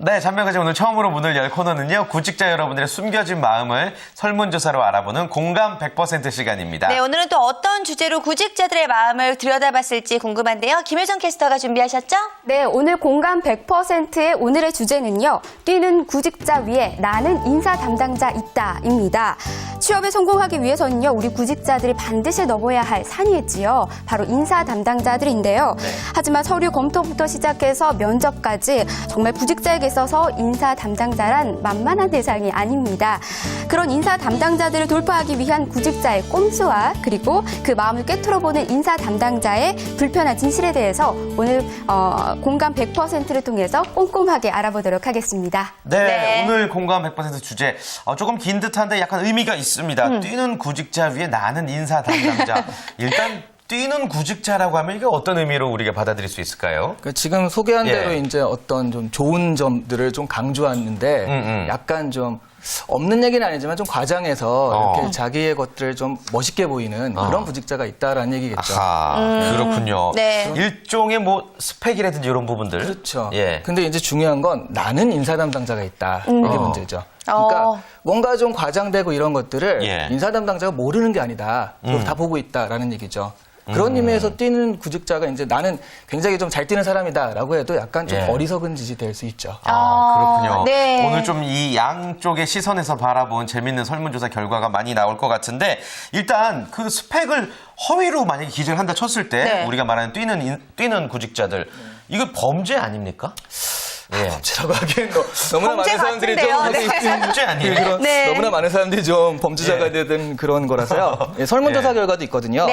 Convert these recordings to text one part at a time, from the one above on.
네, 잔명가지 오늘 처음으로 문을 열 코너는요. 구직자 여러분들의 숨겨진 마음을 설문조사로 알아보는 공감 100% 시간입니다. 네, 오늘은 또 어떤 주제로 구직자들의 마음을 들여다봤을지 궁금한데요. 김효정 캐스터가 준비하셨죠? 네, 오늘 공감 100%의 오늘의 주제는요. 뛰는 구직자 위에 나는 인사 담당자 있다입니다. 취업에 성공하기 위해서는요. 우리 구직자들이 반드시 넘어야 할 산이 있지요. 바로 인사 담당자들인데요. 하지만 서류 검토부터 시작해서 면접까지 정말 구직자에게 있어서 인사 담당자란 만만한 대상이 아닙니다. 그런 인사 담당자들을 돌파하기 위한 구직자의 꼼수와 그리고 그 마음을 꿰뚫어보는 인사 담당자의 불편한 진실에 대해서 오늘 공감 100%를 통해서 꼼꼼하게 알아보도록 하겠습니다. 네, 오늘 공감 100% 주제 조금 긴 듯한데 약간 의미가 있습니다. 뛰는 구직자 위에 나는 인사 담당자. 일단 뛰는 구직자라고 하면 이게 어떤 의미로 우리가 받아들일 수 있을까요? 그러니까 지금 소개한 대로 이제 어떤 좀 좋은 점들을 좀 강조하는데 약간 좀 없는 얘기는 아니지만 좀 과장해서 이렇게 자기의 것들을 좀 멋있게 보이는 그런 구직자가 있다라는 얘기겠죠. 그렇군요. 네. 일종의 뭐 스펙이라든지 이런 부분들. 그렇죠. 예. 근데 이제 중요한 건 나는 인사 담당자가 있다. 이게 문제죠. 그러니까 뭔가 좀 과장되고 이런 것들을 인사 담당자가 모르는 게 아니다. 다 보고 있다라는 얘기죠. 그런 의미에서 뛰는 구직자가 이제 나는 굉장히 좀 잘 뛰는 사람이다라고 해도 약간 좀 어리석은 짓이 될 수 있죠. 그렇군요. 네. 오늘 좀 이 양쪽의 시선에서 바라본 재밌는 설문조사 결과가 많이 나올 것 같은데 일단 그 스펙을 허위로 만약에 기재를 한다 쳤을 때 우리가 말하는 뛰는 구직자들 이거 범죄 아닙니까? 범죄라고 하기엔 너무나 범죄 많은 사람들이 좀 같은데요. 범죄 아니에요? 그런 너무나 많은 사람들이 좀 범죄자가 되는 그런 거라서요. 설문조사 결과도 있거든요.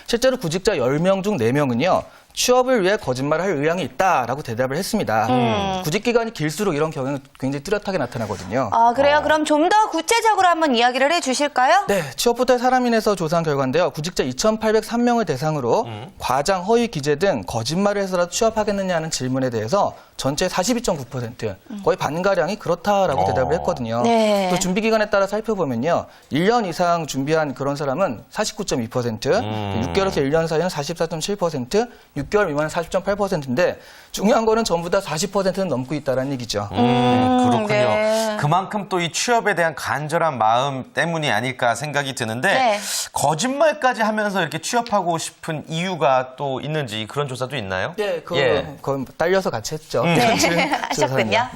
실제로 구직자 10명 중 4명은요. 취업을 위해 거짓말을 할 의향이 있다라고 대답을 했습니다. 구직 기간이 길수록 이런 경향은 굉장히 뚜렷하게 나타나거든요. 아, 그래요? 그럼 좀 더 구체적으로 한번 이야기를 해주실까요? 네, 취업포털 사람인에서 조사한 결과인데요. 구직자 2,803명을 대상으로 과장, 허위, 기재 등 거짓말을 해서라도 취업하겠느냐는 질문에 대해서 전체 42.9%, 거의 반가량이 그렇다라고 대답을 했거든요. 또 준비 기간에 따라 살펴보면요. 1년 이상 준비한 그런 사람은 49.2%, 6개월에서 1년 사이는 44.7%, 6개월 미만은 40.8%인데 중요한 거는 전부 다 40%는 넘고 있다는 얘기죠. 그렇군요. 네. 그만큼 또 이 취업에 대한 간절한 마음 때문이 아닐까 생각이 드는데 거짓말까지 하면서 이렇게 취업하고 싶은 이유가 또 있는지 그런 조사도 있나요? 네, 그건 딸려서 같이 했죠. 하셨군요.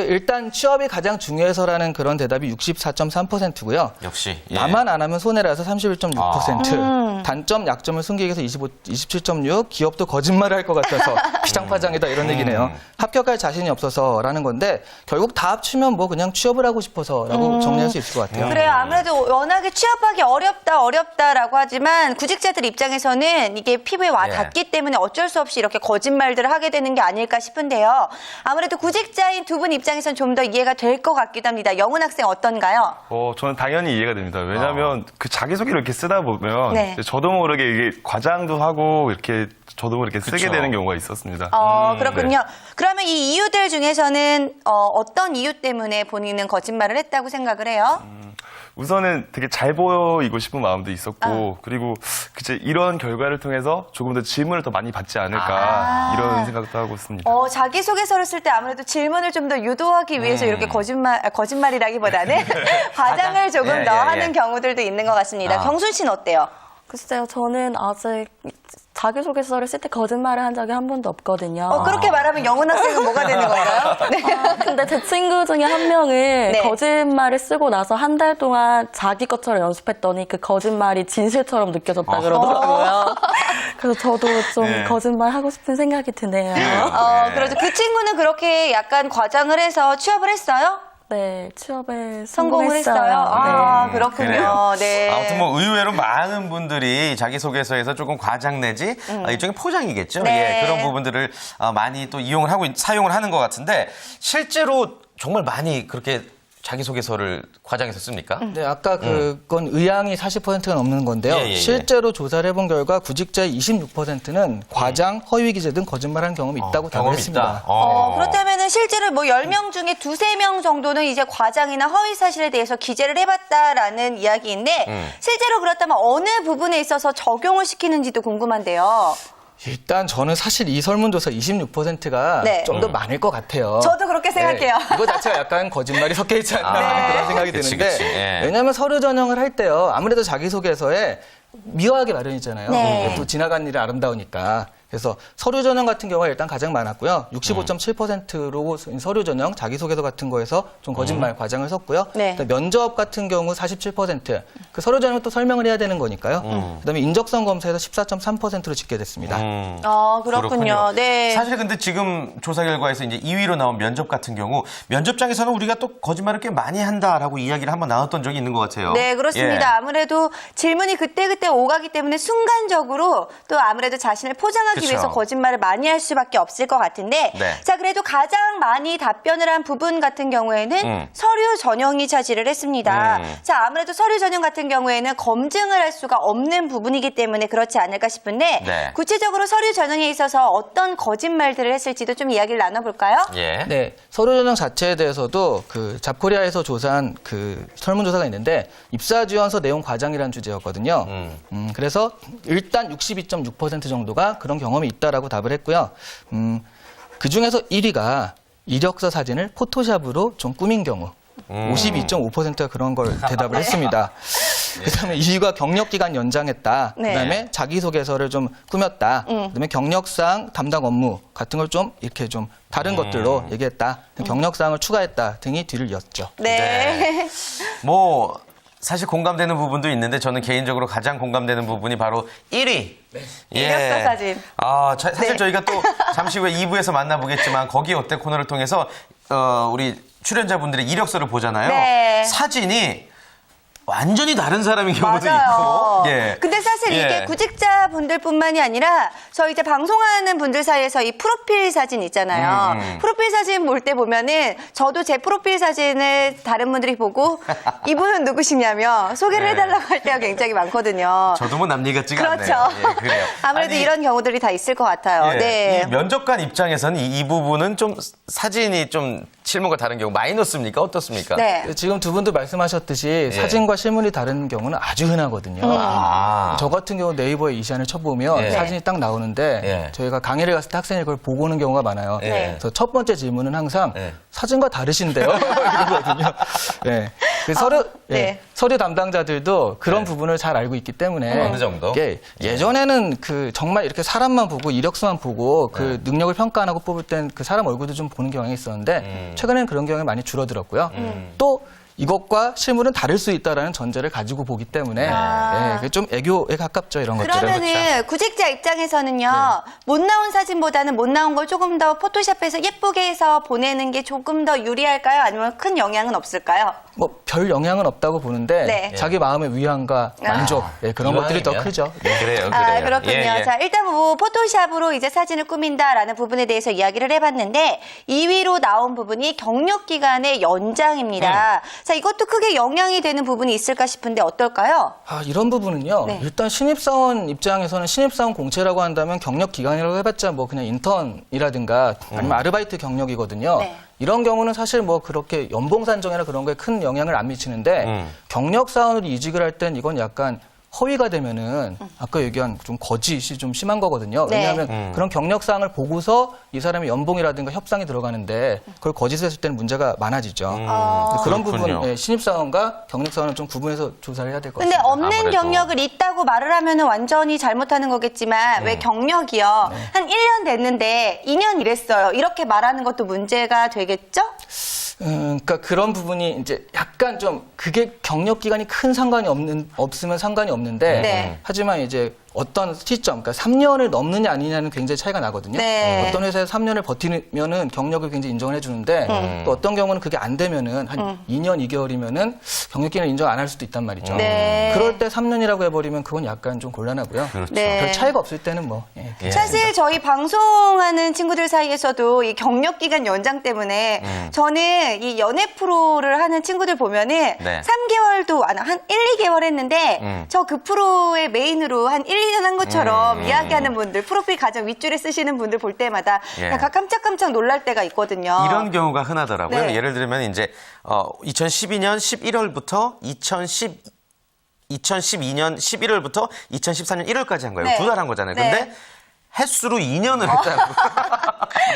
일단 취업이 가장 중요해서라는 그런 대답이 64.3%고요. 역시. 나만 안 하면 손해라서 31.6%. 단점, 약점을 숨기기 위해서 27.6%. 기업도 거짓말을 할 것 같아서 피장파장이다 이런 얘기네요. 합격할 자신이 없어서라는 건데 결국 다 합치면 뭐 그냥 취업을 하고 싶어서라고 정리할 수 있을 것 같아요. 그래요. 아무래도 워낙에 취업하기 어렵다라고 하지만 구직자들 입장에서는 이게 피부에 와 닿기 때문에 어쩔 수 없이 이렇게 거짓말들을 하게 되는 게 아닐까 싶은데요. 아무래도 구직자인 두 분 입장에서는 좀 더 이해가 될 것 같기도 합니다. 영훈 학생 어떤가요? 저는 당연히 이해가 됩니다. 왜냐하면 그 자기소개를 이렇게 쓰다 보면 저도 모르게 이게 과장도 하고 이렇게 저도 모르게 쓰게 되는 경우가 있었습니다. 그렇군요. 그러면 이 이유들 중에서는 어떤 이유 때문에 본인은 거짓말을 했다고 생각을 해요? 우선은 되게 잘 보이고 싶은 마음도 있었고 그리고 이런 결과를 통해서 조금 더 질문을 더 많이 받지 않을까 이런 생각도 하고 있습니다. 자기소개서를 쓸 때 아무래도 질문을 좀 더 유도하기 위해서 이렇게 거짓말이라기보다는 과장을 조금 더 하는 경우들도 있는 것 같습니다. 경순 씨는 어때요? 글쎄요, 저는 아직 자기소개서를 쓸 때 거짓말을 한 적이 한 번도 없거든요. 그렇게 말하면 영훈 학생은 뭐가 되는 건가요? 근데 제 친구 중에 한 명은 거짓말을 쓰고 나서 한 달 동안 자기 것처럼 연습했더니 그 거짓말이 진실처럼 느껴졌다 그러더라고요. 그래서 저도 좀 거짓말 하고 싶은 생각이 드네요. 그렇죠. 그 친구는 그렇게 약간 과장을 해서 취업을 했어요? 네, 취업에 성공을 했어요. 네. 그렇군요. 네. 아무튼 뭐 의외로 많은 분들이 자기소개서에서 조금 과장 내지 일종의 포장이겠죠. 그런 부분들을 많이 또 사용을 하는 것 같은데 실제로 정말 많이 그렇게 자기소개서를 과장해서 씁니까? 네, 아까 그건 의향이 40%가 넘는 건데요. 실제로 조사를 해본 결과 구직자의 26%는 과장, 허위 기재 등 거짓말한 경험이 있다고 답을 했습니다. 그렇다면 실제로 뭐 10명 중에 2-3명 정도는 이제 과장이나 허위 사실에 대해서 기재를 해봤다라는 이야기인데 실제로 그렇다면 어느 부분에 있어서 적용을 시키는지도 궁금한데요. 일단 저는 사실 이 설문조사 26%가 네. 좀 더 많을 것 같아요. 저도 그렇게 생각해요. 이거 자체가 약간 거짓말이 섞여 있지 않나 네. 그런 생각이 그치, 드는데 그치. 예. 왜냐하면 서류 전형을 할 때요. 아무래도 자기소개서에 미화하기 마련이잖아요. 네. 또 지나간 일이 아름다우니까. 그래서 서류 전형 같은 경우가 일단 가장 많았고요. 65.7%로 서류 전형, 자기소개서 같은 거에서 좀 거짓말, 과장을 썼고요. 네. 그다음에 면접 같은 경우 47%. 그 서류 전형은 또 설명을 해야 되는 거니까요. 그다음에 인적성 검사에서 14.3%로 집계됐습니다. 그렇군요. 네. 사실 근데 지금 조사 결과에서 이제 2위로 나온 면접 같은 경우 면접장에서는 우리가 또 거짓말을 꽤 많이 한다라고 이야기를 한번 나눴던 적이 있는 것 같아요. 네, 그렇습니다. 예. 아무래도 질문이 그때그때 오가기 때문에 순간적으로 또 아무래도 자신을 포장하기 그쵸. 위해서 거짓말을 많이 할 수밖에 없을 것 같은데 네. 자, 그래도 가장 많이 답변을 한 부분 같은 경우에는 서류 전형이 차지를 했습니다. 자, 아무래도 서류 전형 같은 경우에는 검증을 할 수가 없는 부분이기 때문에 그렇지 않을까 싶은데 네. 구체적으로 서류 전형에 있어서 어떤 거짓말들을 했을지도 좀 이야기를 나눠볼까요? 예. 네, 서류 전형 자체에 대해서도 그 잡코리아에서 조사한 그 설문조사가 있는데 입사 지원서 내용 과장이라는 주제였거든요. 그래서 일단 62.6% 정도가 그런 경험이 있다라고 답을 했고요. 그 중에서 1위가 이력서 사진을 포토샵으로 좀 꾸민 경우. 52.5%가 그런 걸 대답을 했습니다. 그다음에 2위가 경력기간 연장했다. 네. 그다음에 자기소개서를 좀 꾸몄다. 그다음에 경력상 담당 업무 같은 걸 좀 이렇게 좀 다른 것들로 얘기했다. 경력사항을 추가했다 등이 뒤를 이었죠. 네. 뭐 사실 공감되는 부분도 있는데 저는 개인적으로 가장 공감되는 부분이 바로 1위. 이력서 사진. 사실 네. 저희가 또 잠시 후에 2부에서 만나보겠지만 거기 어때 코너를 통해서 우리 출연자분들의 이력서를 보잖아요. 네. 사진이 완전히 다른 사람인 경우도 맞아요. 있고. 예. 근데 사실 예. 이게 구직자분들뿐만이 아니라 저희 이제 방송하는 분들 사이에서 이 프로필 사진 있잖아요. 프로필 사진 볼 때 보면은 저도 제 프로필 사진을 다른 분들이 보고 이분은 누구시냐며 소개를 네. 해달라고 할 때가 굉장히 많거든요. 저도 뭐 남일 같지가 그렇죠. 않네요. 예, 그래요. 아무래도 아니, 이런 경우들이 다 있을 것 같아요. 예, 네. 이 면접관 입장에서는 이 부분은 좀 사진이 좀 실물과 다른 경우 마이너스입니까? 어떻습니까? 네. 지금 두 분도 말씀하셨듯이 사진과 실물이 다른 경우는 아주 흔하거든요. 저 같은 경우 네이버에 이 시안을 쳐보면 예. 사진이 딱 나오는데 예. 저희가 강의를 갔을 때 학생이 그걸 보고 오는 경우가 많아요. 예. 그래서 첫 번째 질문은 항상 예. 사진과 다르신데요? 이러거든요. 네. 그 네. 서류 담당자들도 그런 네. 부분을 잘 알고 있기 때문에 어느 정도? 이게 예전에는 그 정말 이렇게 사람만 보고 이력서만 보고 그 능력을 평가 안 하고 뽑을 땐 그 사람 얼굴도 좀 보는 경향이 있었는데 최근에는 그런 경향이 많이 줄어들었고요. 또 이것과 실물은 다를 수 있다라는 전제를 가지고 보기 때문에 그게 좀 애교에 가깝죠, 이런 것들은. 그러면은 구직자 입장에서는요, 못 나온 사진보다는 못 나온 걸 조금 더 포토샵해서 예쁘게 해서 보내는 게 조금 더 유리할까요? 아니면 큰 영향은 없을까요? 뭐 별 영향은 없다고 보는데 네. 자기 마음의 위안과 만족 그런 것들이 더 이왕이면. 크죠. 그래요. 그렇군요. 예, 예. 자, 일단 뭐 포토샵으로 이제 사진을 꾸민다라는 부분에 대해서 이야기를 해봤는데 2위로 나온 부분이 경력 기간의 연장입니다. 자, 이것도 크게 영향이 되는 부분이 있을까 싶은데 어떨까요? 이런 부분은요. 네. 일단 신입사원 입장에서는 신입사원 공채라고 한다면 경력 기간이라고 해봤자 뭐 그냥 인턴이라든가 아니면 아르바이트 경력이거든요. 네. 이런 경우는 사실 뭐 그렇게 연봉 산정이나 그런 거에 큰 영향을 안 미치는데 경력사원으로 이직을 할 땐 이건 약간 허위가 되면은 아까 얘기한 좀 거짓이 좀 심한 거거든요. 네. 왜냐하면 그런 경력사항을 보고서 이 사람의 연봉이라든가 협상이 들어가는데 그걸 거짓을 했을 때는 문제가 많아지죠. 그런 그렇군요. 부분 신입사원과 경력사원은 좀 구분해서 조사를 해야 될 것 근데 같습니다. 없는 아무래도. 경력을 있다고 말을 하면은 완전히 잘못하는 거겠지만 왜 경력이요? 한 1년 됐는데 2년 일했어요. 이렇게 말하는 것도 문제가 되겠죠? 그러니까 그런 부분이 이제 약간 좀 그게 경력 기간이 큰 상관이 없으면 상관이 없는데 네. 하지만 이제 어떤 시점, 그러니까 3년을 넘느냐 아니냐는 굉장히 차이가 나거든요. 네. 어떤 회사에서 3년을 버티면은 경력을 굉장히 인정을 해주는데 또 어떤 경우는 그게 안 되면은 한 2년 2개월이면은 경력 기간을 인정 안 할 수도 있단 말이죠. 네. 그럴 때 3년이라고 해버리면 그건 약간 좀 곤란하고요. 그렇죠. 네. 별 차이가 없을 때는 뭐. 예. 사실 저희 방송하는 친구들 사이에서도 이 경력 기간 연장 때문에 저는 이 연애 프로를 하는 친구들 보면은 네. 3개월도 안, 한 1, 2개월 했는데 저 그 프로의 메인으로 한 1, 2년 한 것처럼 이야기하는 분들, 프로필 가장 윗줄에 쓰시는 분들 볼 때마다 예. 약간 깜짝깜짝 놀랄 때가 있거든요. 이런 경우가 흔하더라고요. 네. 예를 들면 이제 2012년 11월부터 2012년 11월부터 2014년 1월까지 한 거예요. 네. 2달 한 거잖아요. 네. 근데 횟수로 2년을 했다고.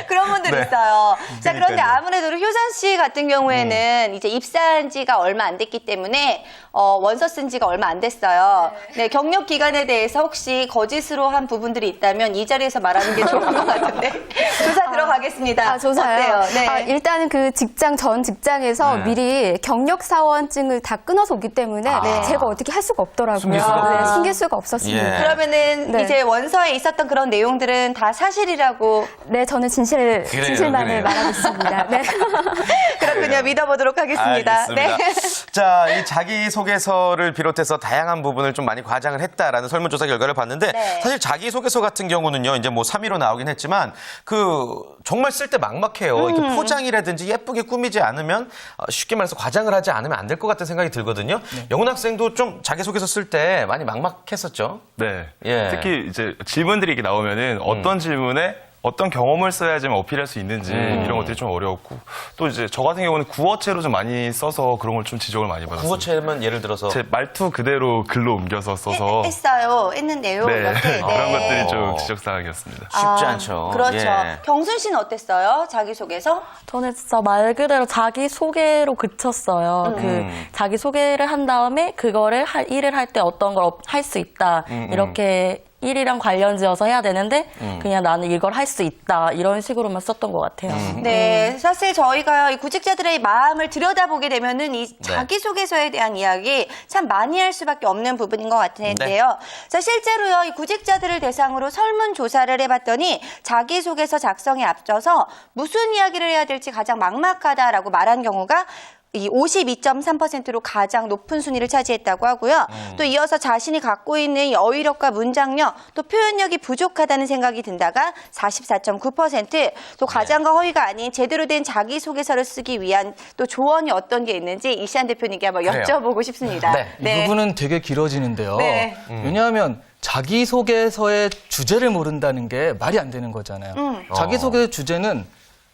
그런 분들 네. 있어요. 자, 그런데 그러니까요. 아무래도 효선 씨 같은 경우에는 이제 입사한 지가 얼마 안 됐기 때문에 원서 쓴 지가 얼마 안 됐어요. 네, 경력 기간에 대해서 혹시 거짓으로 한 부분들이 있다면 이 자리에서 말하는 게 좋을 것 같은데 조사 들어가겠습니다. 조사요. 어때요? 네. 일단은 그 전 직장에서 네. 미리 경력 사원증을 다 끊어서 오기 때문에 제가 어떻게 할 수가 없더라고요. 숨길 수가 없구나. 네, 숨길 수가 없었습니다. 예. 그러면은 네. 이제 원서에 있었던 그런 내용들은 다 사실이라고 네, 저는 진실만을 그래요. 말하고 있습니다. 네. 그렇군요. 믿어보도록 하겠습니다. 알겠습니다. 네. 자, 이 자기소개서를 비롯해서 다양한 부분을 좀 많이 과장을 했다라는 설문조사 결과를 봤는데 네. 사실 자기소개서 같은 경우는요, 이제 뭐 3위로 나오긴 했지만 정말 쓸 때 막막해요. 이렇게 포장이라든지 예쁘게 꾸미지 않으면 쉽게 말해서 과장을 하지 않으면 안 될 것 같은 생각이 들거든요. 영훈 학생도 좀 자기소개서 쓸 때 많이 막막했었죠? 네. 예. 특히 이제 질문들이 이렇게 나오면은 어떤 질문에 어떤 경험을 써야지만 어필할 수 있는지 이런 것들이 좀 어려웠고 또 이제 저 같은 경우는 구어체로 좀 많이 써서 그런 걸 좀 지적을 많이 받았어요. 구어체만 예를 들어서 제 말투 그대로 글로 옮겨서 써서 했어요. 했는데요. 네. 이렇게. 그런 것들이 좀 지적사항이었습니다. 쉽지 않죠. 그렇죠. 예. 경순 씨는 어땠어요? 자기소개서? 저는 진짜 말 그대로 자기 소개로 그쳤어요. 그 자기 소개를 한 다음에 그거를 일을 할 때 어떤 걸 할 수 있다 이렇게 일이랑 관련지어서 해야 되는데 그냥 나는 이걸 할 수 있다 이런 식으로만 썼던 것 같아요. 네, 사실 저희가 이 구직자들의 마음을 들여다보게 되면은 이 자기소개서에 대한 이야기 참 많이 할 수밖에 없는 부분인 것 같은데요. 자, 실제로요, 이 구직자들을 대상으로 설문조사를 해봤더니 자기소개서 작성에 앞서서 무슨 이야기를 해야 될지 가장 막막하다라고 말한 경우가 이 52.3%로 가장 높은 순위를 차지했다고 하고요. 또 이어서 자신이 갖고 있는 이 어휘력과 문장력, 또 표현력이 부족하다는 생각이 든다가 44.9%, 또 과장과 허위가 아닌 제대로 된 자기소개서를 쓰기 위한 또 조언이 어떤 게 있는지 이시안 대표님께 한번 그래요. 여쭤보고 싶습니다. 네. 이 부분은 되게 길어지는데요. 네. 왜냐하면 자기소개서의 주제를 모른다는 게 말이 안 되는 거잖아요. 자기소개 주제는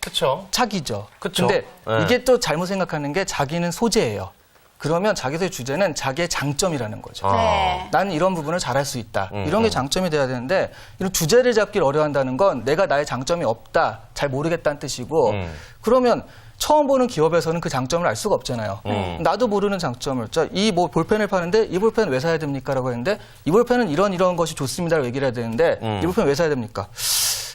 그렇죠. 자기죠. 그쵸. 근데 네. 이게 또 잘못 생각하는 게 자기는 소재예요. 그러면 자기소개 주제는 자기의 장점이라는 거죠. 네. 나는 이런 부분을 잘할 수 있다. 이런 게 장점이 돼야 되는데 이런 주제를 잡기를 어려워한다는 건 내가 나의 장점이 없다, 잘 모르겠다는 뜻이고 그러면 처음 보는 기업에서는 그 장점을 알 수가 없잖아요. 나도 모르는 장점을. 자, 이 뭐 볼펜을 파는데 이 볼펜 왜 사야 됩니까? 라고 했는데 이 볼펜은 이런 것이 좋습니다라고 얘기를 해야 되는데 이 볼펜 왜 사야 됩니까?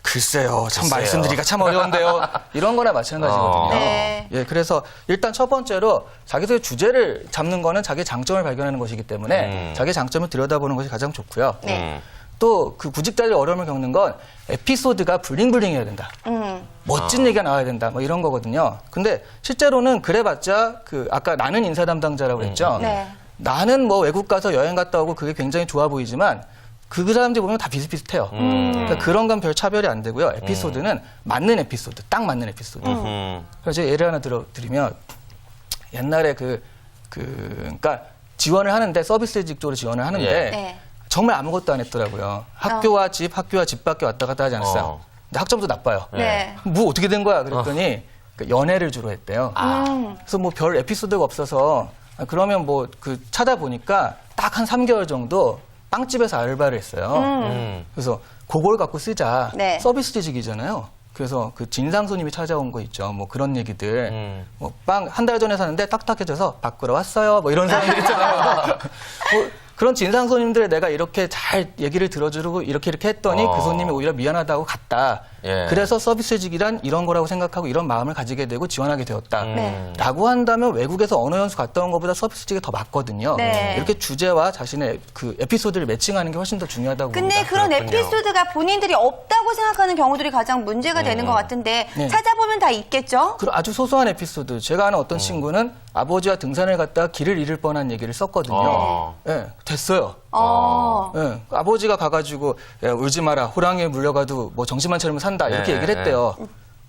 글쎄요, 참 말씀드리기가 참 어려운데요. 이런 거나 마찬가지거든요. 네. 예, 그래서 일단 첫 번째로 자기소개 주제를 잡는 거는 자기의 장점을 발견하는 것이기 때문에 자기의 장점을 들여다보는 것이 가장 좋고요. 네. 또 그 구직자들이 어려움을 겪는 건 에피소드가 블링블링해야 된다. 멋진 얘기가 나와야 된다. 뭐 이런 거거든요. 근데 실제로는 그래봤자 그 아까 나는 인사 담당자라고 했죠. 네. 나는 뭐 외국 가서 여행 갔다 오고 그게 굉장히 좋아 보이지만 그 사람들이 보면 다 비슷비슷해요. 그러니까 그런 건 별 차별이 안 되고요. 에피소드는 맞는 에피소드, 딱 맞는 에피소드. 그래서 제가 예를 하나 드리면 옛날에 그러니까 지원을 하는데 서비스직 쪽으로 지원을 하는데 예. 네. 정말 아무것도 안 했더라고요. 학교와 집 밖에 왔다 갔다 하지 않았어요. 근데 학점도 나빠요. 네. 뭐 어떻게 된 거야? 그랬더니 그 연애를 주로 했대요. 그래서 뭐 별 에피소드가 없어서 그러면 뭐 그 찾아보니까 딱 한 3개월 정도 빵집에서 알바를 했어요. 그래서 그걸 갖고 쓰자. 네. 서비스직이잖아요. 그래서 그 진상 손님이 찾아온 거 있죠. 뭐 그런 얘기들. 뭐 빵 한 달 전에 샀는데 딱딱해져서 바꾸러 왔어요. 뭐 이런 사람들 있잖아요. 뭐 그런 진상 손님들을 내가 이렇게 잘 얘기를 들어주고 이렇게 했더니 그 손님이 오히려 미안하다고 갔다. 예. 그래서 서비스직이란 이런 거라고 생각하고 이런 마음을 가지게 되고 지원하게 되었다. 네. 라고 한다면 외국에서 언어 연수 갔다 온 것보다 서비스직이 더 맞거든요. 네. 이렇게 주제와 자신의 그 에피소드를 매칭하는 게 훨씬 더 중요하다고 근데 봅니다. 그런 그렇군요. 에피소드가 본인들이 없다고 생각하는 경우들이 가장 문제가 되는 것 같은데 네. 찾아보면 다 있겠죠? 그리고 아주 소소한 에피소드. 제가 아는 어떤 친구는 아버지와 등산을 갔다가 길을 잃을 뻔한 얘기를 썼거든요. 예, 됐어요. 예, 아버지가 가가지고 야, 울지 마라. 호랑이에 물려가도 뭐 정신만 차리면 산다. 이렇게 얘기를 했대요.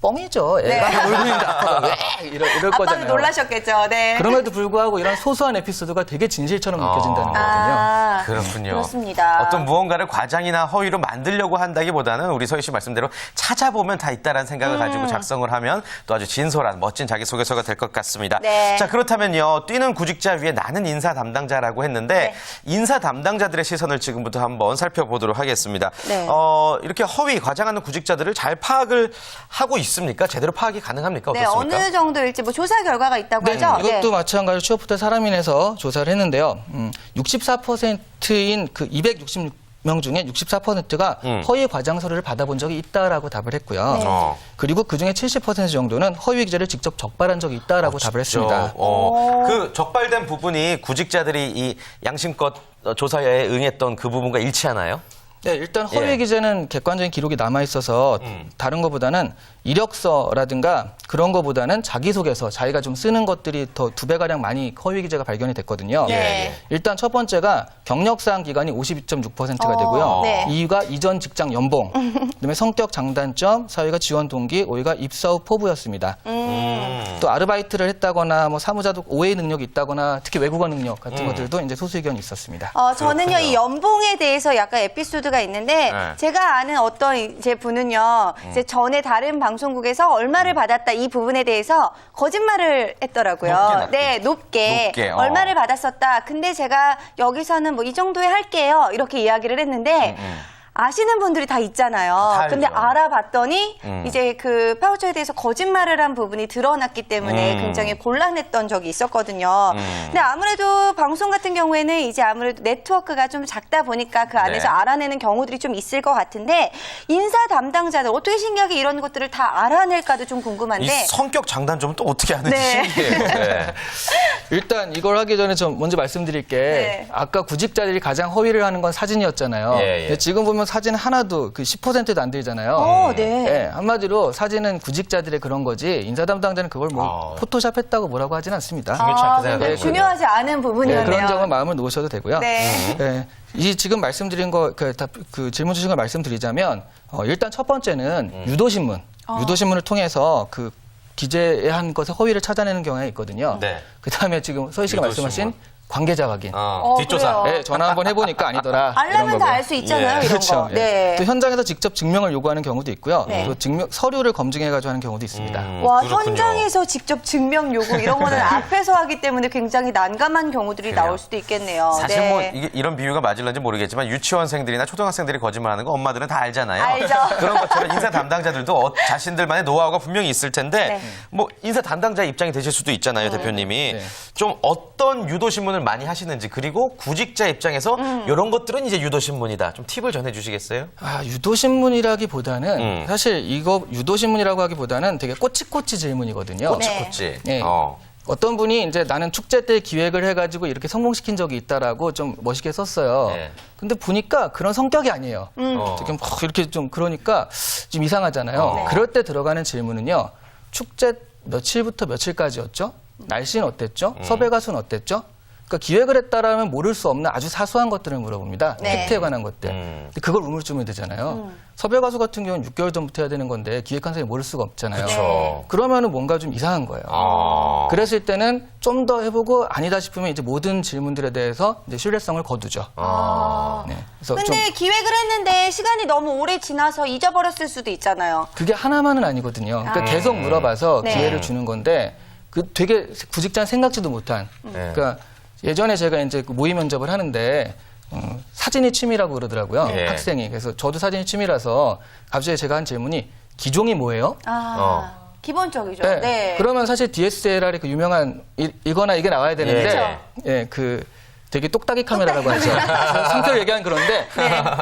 뻥이죠. 애가 놀고 있는데 아빠가 왜 이럴 아빠는 거잖아요. 놀라셨겠죠. 네. 그럼에도 불구하고 이런 소소한 에피소드가 되게 진실처럼 느껴진다는 거거든요. 아, 그렇군요. 그렇습니다. 어떤 무언가를 과장이나 허위로 만들려고 한다기보다는 우리 서희 씨 말씀대로 찾아보면 다 있다라는 생각을 가지고 작성을 하면 또 아주 진솔한 멋진 자기소개서가 될 것 같습니다. 네. 자, 그렇다면요. 뛰는 구직자 위에 나는 인사 담당자라고 했는데 네. 인사 담당자들의 시선을 지금부터 한번 살펴보도록 하겠습니다. 네. 이렇게 허위, 과장하는 구직자들을 잘 파악을 하고 있습니까? 제대로 파악이 가능합니까? 네, 어떻습니까? 어느 정도일지 뭐 조사 결과가 있다고 하죠. 이것도 마찬가지로 취업부터 사람인에서 조사를 했는데요. 64%인 그 266명 중에 64%가 허위 과장 서류를 받아본 적이 있다라고 답을 했고요. 네. 그리고 그중에 70% 정도는 허위 기재를 직접 적발한 적이 있다라고 답을 했습니다. 그 적발된 부분이 구직자들이 이 양심껏 조사에 응했던 그 부분과 일치하나요? 네, 일단 허위 예. 기재는 객관적인 기록이 남아 있어서 다른 것보다는 이력서라든가 그런 것보다는 자기소개서, 자기가 좀 쓰는 것들이 더 2배가량 많이 허위 기재가 발견이 됐거든요. 네. 일단 첫 번째가 경력사항 기간이 52.6%가 되고요. 네. 2위가 이전 직장 연봉, 그다음에 성격 장단점, 4위가 지원 동기, 5위가 입사 후 포부였습니다. 또 아르바이트를 했다거나 뭐 사무자도 오해 능력이 있다거나 특히 외국어 능력 같은 것들도 이제 소수 의견이 있었습니다. 저는요, 이 연봉에 대해서 약간 에피소드가 있는데, 네. 제가 아는 어떤 이제 분은요, 이제 전에 다른 방송국에서 얼마를 받았다 이 부분에 대해서 거짓말을 했더라고요. 높게. 네, 높게. 얼마를 받았었다. 근데 제가 여기서는 뭐 이 정도에 할게요. 이렇게 이야기를 했는데, 아시는 분들이 다 있잖아요. 다 근데 알죠. 알아봤더니 이제 그 파우처에 대해서 거짓말을 한 부분이 드러났기 때문에 굉장히 곤란했던 적이 있었거든요. 근데 아무래도 방송 같은 경우에는 이제 아무래도 네트워크가 좀 작다 보니까 그 안에서 네. 알아내는 경우들이 좀 있을 것 같은데 인사 담당자들 어떻게 신기하게 이런 것들을 다 알아낼까도 좀 이 궁금한데. 성격 장단점은 또 어떻게 하는지 네. 신기해요. 네. 일단 이걸 하기 전에 좀 먼저 말씀드릴 게 네. 아까 구직자들이 가장 허위를 하는 건 사진이었잖아요. 예, 예. 근데 지금 보면 사진 하나도 그 10%도 안 되잖아요. 네. 네, 한마디로 사진은 구직자들의 그런 거지 인사 담당자는 그걸 뭐 포토샵했다고 뭐라고 하진 않습니다. 중요치 않게 네, 생각하는 중요하지 않은 네, 부분이었네요. 그런 점은 마음을 놓으셔도 되고요. 네. 네, 이 지금 말씀드린 거, 그 질문 주신 걸 말씀드리자면, 일단 첫 번째는 유도신문. 유도신문을 통해서 그 기재한 것의 허위를 찾아내는 경우가 있거든요. 네. 그 다음에 지금 서희 씨가 유도신문. 말씀하신 관계자 확인. 뒷조사. 그래요. 네, 전화 한번 해보니까 아니더라. 알려면 이런 다 거고요. 알 수 있잖아요, 이런 그렇죠. 거. 네. 또 현장에서 직접 증명을 요구하는 경우도 있고요. 네. 또 서류를 검증해가지고 하는 경우도 있습니다. 와, 그렇군요. 현장에서 직접 증명 요구 이런 거는 앞에서 하기 때문에 굉장히 난감한 경우들이 그래요. 나올 수도 있겠네요. 사실 네. 뭐 이런 비유가 맞을런지 모르겠지만 유치원생들이나 초등학생들이 거짓말하는 거 엄마들은 다 알잖아요. 알죠. 그런 것처럼 인사 담당자들도 자신들만의 노하우가 분명히 있을 텐데 네. 뭐 인사 담당자의 입장이 되실 수도 있잖아요, 대표님이. 네. 좀 어떤 유도신문을 많이 하시는지 그리고 구직자 입장에서 이런 것들은 이제 유도신문이다. 좀 팁을 전해주시겠어요? 유도신문이라기보다는 사실 이거 유도신문이라고 하기보다는 되게 꼬치꼬치 질문이거든요. 꼬치꼬치. 네. 어떤 분이 이제 나는 축제 때 기획을 해가지고 이렇게 성공시킨 적이 있다라고 좀 멋있게 썼어요. 네. 근데 보니까 그런 성격이 아니에요. 되게 막 이렇게 좀 그러니까 좀 이상하잖아요. 그럴 때 들어가는 질문은요. 축제 며칠부터 며칠까지였죠? 날씨는 어땠죠? 섭외 가수는 어땠죠? 그러니까 기획을 했다라면 모를 수 없는 아주 사소한 것들을 물어봅니다. 네. 팩트에 관한 것들. 근데 그걸 우물쭈물되잖아요. 섭외 가수 같은 경우는 6개월 전부터 해야 되는 건데 기획한 사람이 모를 수가 없잖아요. 그렇죠. 그러면은 뭔가 좀 이상한 거예요. 그랬을 때는 좀 더 해보고 아니다 싶으면 이제 모든 질문들에 대해서 이제 신뢰성을 거두죠. 네. 그래서 좀 근데 기획을 했는데 시간이 너무 오래 지나서 잊어버렸을 수도 있잖아요. 그게 하나만은 아니거든요. 그러니까 계속 물어봐서 네. 기회를 주는 건데 그 되게 구직자는 생각지도 못한. 그러니까 예전에 제가 이제 그 모의 면접을 하는데 사진이 취미라고 그러더라고요. 네. 학생이. 그래서 저도 사진이 취미라서 갑자기 제가 한 질문이 기종이 뭐예요? 기본적이죠. 네. 네. 그러면 사실 DSLR이 그 유명한 이거나 이게 나와야 되는데, 예. 그 되게 똑딱이 카메라라고 하죠. 상표를 얘기하는 그런데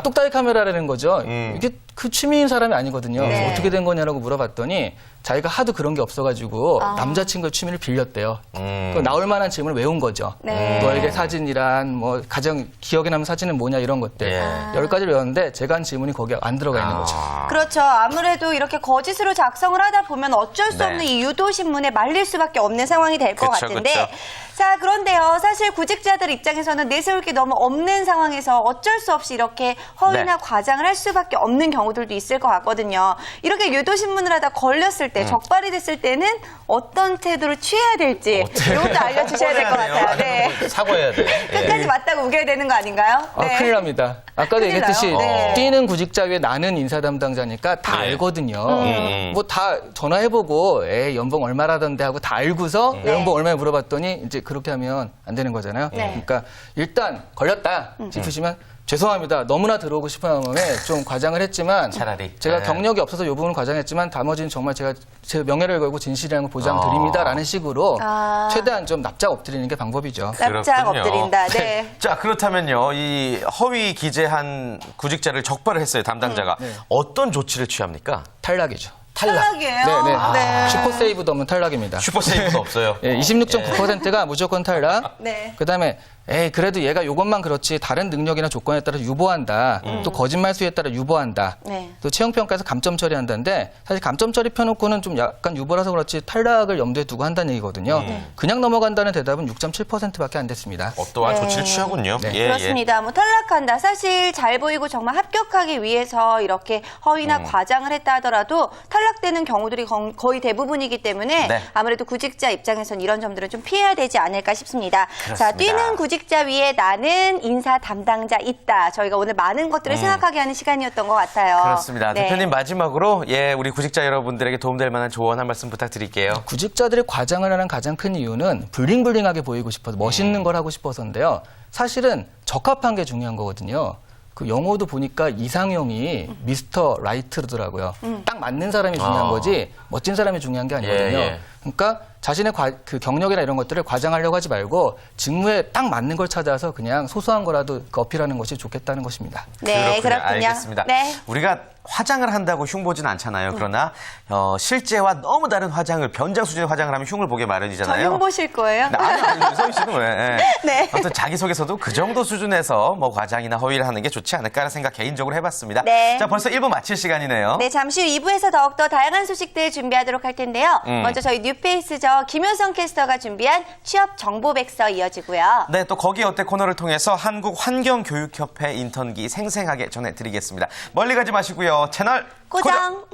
똑딱이 카메라라는 거죠. 이게 그 취미인 사람이 아니거든요. 네. 그래서 어떻게 된 거냐라고 물어봤더니 자기가 하도 그런 게 없어가지고 남자친구의 취미를 빌렸대요. 그 나올 만한 질문을 외운 거죠. 네. 너에게 사진이란 뭐 가장 기억에 남는 사진은 뭐냐 이런 것들. 예. 10가지를 외웠는데 제가 한 질문이 거기에 안 들어가 있는 거죠. 그렇죠. 아무래도 이렇게 거짓으로 작성을 하다 보면 어쩔 수 네. 없는 이 유도신문에 말릴 수밖에 없는 상황이 될 것 그쵸, 같은데 그쵸. 자, 그런데요. 사실 구직자들 입장에서는 내세울 게 너무 없는 상황에서 어쩔 수 없이 이렇게 허위나 네. 과장을 할 수밖에 없는 경우들도 있을 것 같거든요. 이렇게 유도신문을 하다 걸렸을 때, 적발이 됐을 때는 어떤 태도를 취해야 될지 이것도 알려주셔야 될 것 같아요. 네. 사과해야 돼. 끝까지 맞다고 우겨야 되는 거 아닌가요? 아, 네. 큰일 납니다. 아까도 큰일 얘기했듯이 나요. 네. 뛰는 구직자 위에 나는 인사 담당자니까 다 네. 알거든요. 뭐 다 전화해보고 연봉 얼마라던데 하고 다 알고서 네. 연봉 얼마에 물어봤더니 이제 그렇게 하면 안 되는 거잖아요. 네. 그러니까 일단 걸렸다 싶으시면 죄송합니다. 너무나 들어오고 싶은 마음에 좀 과장을 했지만 차라리. 제가 네. 경력이 없어서 이 부분은 과장했지만 나머지는 정말 제가 제 명예를 걸고 진실이라는 걸 보장드립니다라는 식으로 아. 최대한 좀 납작 엎드리는 게 방법이죠. 납작 그렇군요. 엎드린다. 네. 자, 그렇다면요. 이 허위 기재한 구직자를 적발을 했어요, 담당자가. 어떤 조치를 취합니까? 탈락이죠. 탈락이에요? 네. 네. 슈퍼세이브도 없는 탈락입니다. 슈퍼세이브도 없어요. 예, 26.9%가 무조건 탈락. 네. 그다음에 그래도 얘가 이것만 그렇지 다른 능력이나 조건에 따라 유보한다. 또 거짓말 수에 따라 유보한다. 네. 또 채용평가에서 감점 처리한다는데 사실 감점 처리 펴놓고는 좀 약간 유보라서 그렇지 탈락을 염두에 두고 한다는 얘기거든요. 그냥 넘어간다는 대답은 6.7%밖에 안 됐습니다. 어떠한 네. 조치를 취하군요. 네. 예, 그렇습니다. 뭐 탈락한다. 사실 잘 보이고 정말 합격하기 위해서 이렇게 허위나 과장을 했다 하더라도 탈락되는 경우들이 거의 대부분이기 때문에 네. 아무래도 구직자 입장에서는 이런 점들은 좀 피해야 되지 않을까 싶습니다. 자, 그렇습니다. 뛰는 구직자 위에 나는 인사 담당자 있다. 저희가 오늘 많은 것들을 생각하게 하는 시간이었던 것 같아요. 그렇습니다. 네. 대표님 마지막으로 우리 구직자 여러분들에게 도움될 만한 조언 한 말씀 부탁드릴게요. 구직자들이 과장을 하는 가장 큰 이유는 블링블링하게 보이고 싶어서 멋있는 걸 하고 싶어서인데요. 사실은 적합한 게 중요한 거거든요. 그 영어도 보니까 이상형이 미스터 라이트더라고요. 딱 맞는 사람이 중요한 거지 멋진 사람이 중요한 게 아니거든요. 예. 그러니까 자신의 그 경력이나 이런 것들을 과장하려고 하지 말고 직무에 딱 맞는 걸 찾아서 그냥 소소한 거라도 어필하는 것이 좋겠다는 것입니다. 네, 그렇군요. 알겠습니다. 네. 우리가 화장을 한다고 흉보진 않잖아요. 그러나 실제와 너무 다른 화장을 변장 수준의 화장을 하면 흉을 보게 마련이잖아요. 저 보실 거예요? 아니, 유성 씨는 왜? 예. 네. 아무튼 자기소개서도 그 정도 수준에서 뭐 과장이나 허위를 하는 게 좋지 않을까라는 생각 개인적으로 해봤습니다. 네. 자, 벌써 1부 마칠 시간이네요. 네, 잠시 후 2부에서 더욱더 다양한 소식들 준비하도록 할 텐데요. 먼저 저희 뉴페이스죠. 김효성 캐스터가 준비한 취업 정보백서 이어지고요. 네, 또 거기 어때 코너를 통해서 한국환경교육협회 인턴기 생생하게 전해드리겠습니다. 멀리 가지 마시고요. 채널 고정.